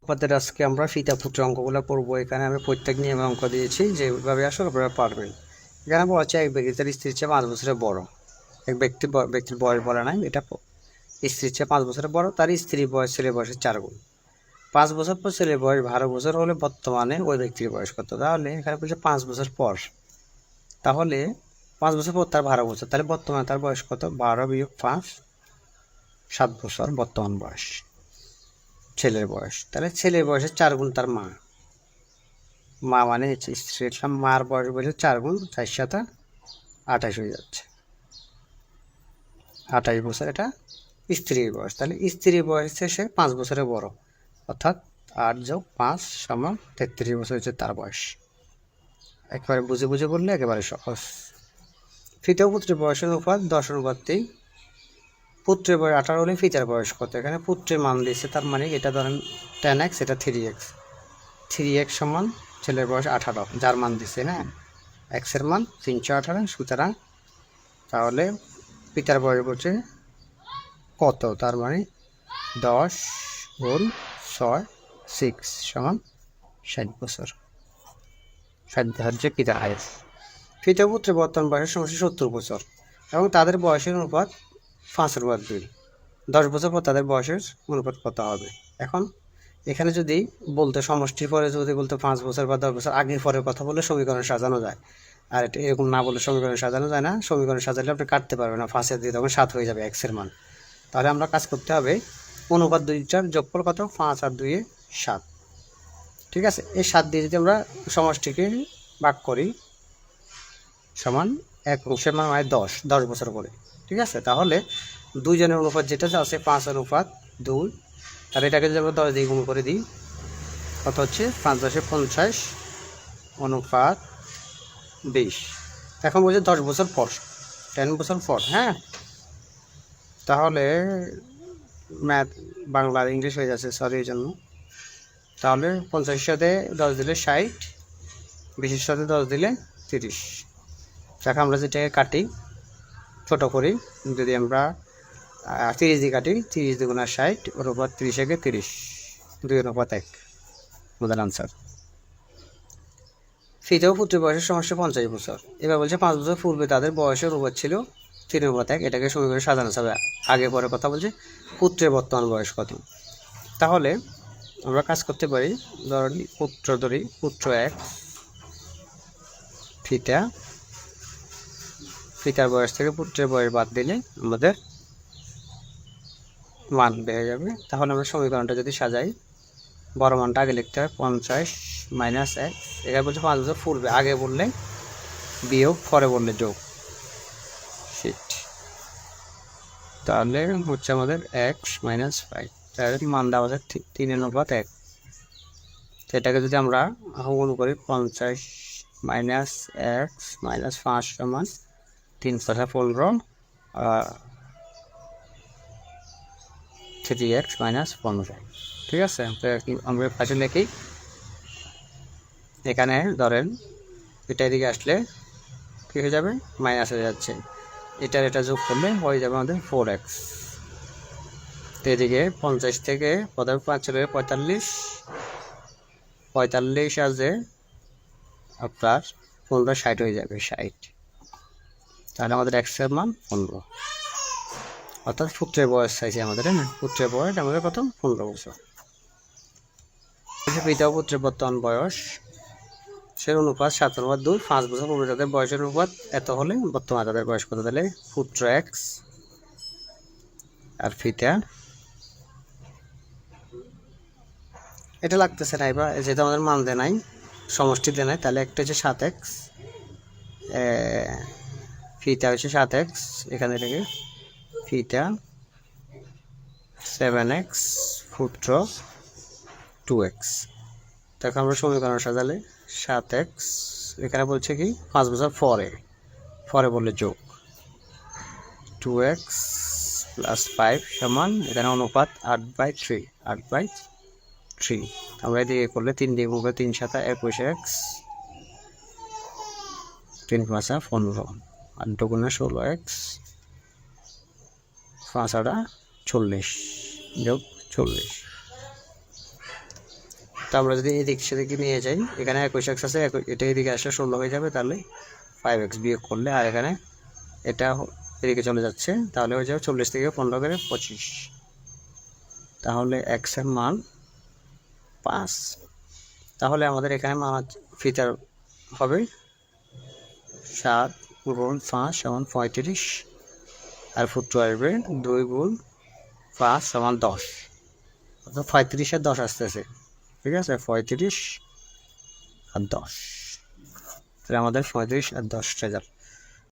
আমাদের আজকে আমরা ফিতা পুত্র অঙ্কগুলো পড়বো। এখানে আমি প্রত্যেক নিয়মে অঙ্ক দিয়েছি, যেভাবে আসলে আপনারা পারবেন। এখানে বলা হচ্ছে এক ব্যক্তি তার স্ত্রীর চেয়ে 5 বছরের বড়। এক ব্যক্তির বয়স বলা নাই, এটা স্ত্রীর চেয়ে 5 বছরের বড়। তার স্ত্রীর বয়স ছেলের বয়সের 4 গুণ। 5 বছর পর ছেলের বয়স 12 বছর হলে বর্তমানে ওই ব্যক্তির বয়স কত? তাহলে এখানে বলছে 5 বছর পর, তাহলে 5 বছর পর তার 12 বছর, তাহলে বর্তমানে তার বয়স কত? 12 বিয়োগ 5, 7 বছর বর্তমান বয়স ছেলের বয়স। তাহলে ছেলের বয়সের 4 গুণ তার মা। মা মানে স্ত্রীর মার বয়স বলছে 4 গুণ 4 7 28 হয়ে যাচ্ছে, 28 বছর এটা স্ত্রীর বয়স। তাহলে স্ত্রীর বয়স সে 5 বছরের বড়, অর্থাৎ 8 যোগ 5 সমান 33 বছর হচ্ছে তার বয়স। একেবারে বুঝে বুঝে বললে একেবারে সহজ। তৃতীয় পুত্রের বয়সের অনুপাত 10/3। পুত্রের বয়স 18 হলে ফিতার বয়স কত? এখানে পুত্রের মান দিয়েছে, তার মানে এটা ধরেন 10x, এটা 3x। 3x সমান ছেলের বয়স 18, যার মান দিচ্ছে না, এক্সের মান 318। সুতরাং তাহলে পিতার বয়স বলছে কত? তার মানে 10 গুণ 6 6 সমান 60 বছর। 60 বছর হচ্ছে পিতার আয়ুষ। তৃতীয় পুত্রের বর্তমান বয়সের সমস্যা 70 বছর এবং তাদের বয়সের অনুপাত 5/2। 10 বছর পর তাদের বয়সের অনুপাত কত হবে? এখন এখানে যদি বলতে সমষ্টির পরে যদি বলতে 5 বছর বা 10 বছর আগে পরে কথা বলে সমীকরণ সাজানো যায়, আর এটা এরকম না বলে সমীকরণ সাজানো যায় না। সমীকরণ সাজালে আপনি কাটতে পারবেন না, 5 দিয়ে তখন 7 হয়ে যাবে এক্সের মান। তাহলে আমরা কাজ করতে হবে অনুপাত 2টার যোগফল কত? 5 আর 2 7। ঠিক আছে, এই 7 দিয়ে যদি আমরা সমষ্টিকে ভাগ করি সমান 1 অংশের মান হয় 10 বছর করে। ঠিক আছে, তাহলে দুইজনের অনুপাত যেটা আছে 5/2, তাহলে এটাকে যদি আমরা 10 দিয়ে গুণ করে দিই কত হচ্ছে? 5 10 50 অনুপাত 20। এখন বলছে 10 বছর পর, 10 বছর পর। হ্যাঁ, তাহলে ম্যাথ বাংলা ইংলিশ হয়ে যাচ্ছে, সরি এই জন্য। তাহলে 50 সাথে 10 দিলে 60, 20 সাথে 10 দিলে 30। দেখো আমরা যেটাকে কাটি ছোটো করি, যদি আমরা 30 দিয়ে কাটি, 30 দুগুণা 60 অনুপাত 30 একে 30, 2/1 আমাদের আনসার। তৃতীয় পুত্রের বয়সের সমস্যা 50 বছর। এবার বলছে 5 বছর পূর্বে তাদের বয়সের অনুপাত ছিল 3/1। এটাকে সমীকরণে সাজানো যাবে। আগে পরে কথা বলছে পুত্রের বর্তমান বয়স কত। তাহলে আমরা কাজ করতে পারি, ধরি পুত্র 1 ফিতার বয়স থেকে পুত্রের বয়স বাদ দিলে আমাদের মান বেড়ে যাবে। তাহলে আমরা সমীকরণটা যদি সাজাই, বড় মানটা আগে লিখতে হয়, 50 - 1। এখানে বলছে 5 বছর পূর্বে, আগে বললে বিয়োগ, পরে বললে যোগ। তাহলে হচ্ছে আমাদের x - 5, তাহলে মান দেওয়া আছে 3/1। এটাকে যদি আমরা আহ্বান করি 50 - x - 5 সমান 3 × 15, 3x - 15। ঠিক আছে, আমরা পাশে লিখি। এখানে ধরেন এটা এদিকে আসলে কী হয়ে যাবে? মাইনাস হয়ে যাচ্ছে। এটা যোগ করলে হয়ে যাবে আমাদের 4x। তো এদিকে 50 থেকে 5 চলে 45, 45 আসে আপনার 15 60 হয়ে যাবে, 60। তাহলে আমাদের এক্সের মান 15, অর্থাৎ পুত্রের বয়স চাইছে আমাদের, না? পুত্রের বয়স আমাদের কত? 15 বছর। পিতা পুত্রের বর্তমান বয়স সে অনুপাত 7/2। 5 বছর পূর্বে তাদের বয়সের অনুপাত এত হলে বর্তমানে তাদের বয়স কত? তাহলে পুত্র x আর ফিতা, এটা লাগতেছে না। এবার যেহেতু আমাদের মান দেয় নাই, সমষ্টি দেয় নাই, তাহলে একটা হচ্ছে 7x, ফিতা হচ্ছে 7x, এখানে থেকে ফিতা 7x, পুত্র 2x। দেখো আমরা সমীকরণ সাজালে 7x, এখানে বলছে কি 5 বছর পরে বললে যোগ, 2x + 5 সমান, এখানে অনুপাত 8/3, 8/3। আমরা এদিকে করলে 3 দিয়ে গুণ করে 3 × 7 21x, 3 × 5 = 15, 8 × 2 = 16x, 5 × 8 = 40 যোগ 40। তো আমরা যদি এদিক সেদিকে নিয়ে যাই, এখানে 21x আছে, এটা এদিকে আসলে 16 হয়ে যাবে, তাহলে 5x বিয়োগ করলে, আর এখানে এটা এদিকে চলে যাচ্ছে, তাহলে হয়ে যাবে 40 থেকে 15 করে 25, তাহলে x এর মান 5। তাহলে আমাদের এখানে মান ফিতার হবে 7 গুণ 5 সমান 35, আর ফুট আসবে 2 গুণ 5 সমান 10, অর্থাৎ 35 আর 10 আসতেছে, ঠিক আছে, 35 আর 10, তাহলে আমাদের 35 আর 10 রেজাল্ট।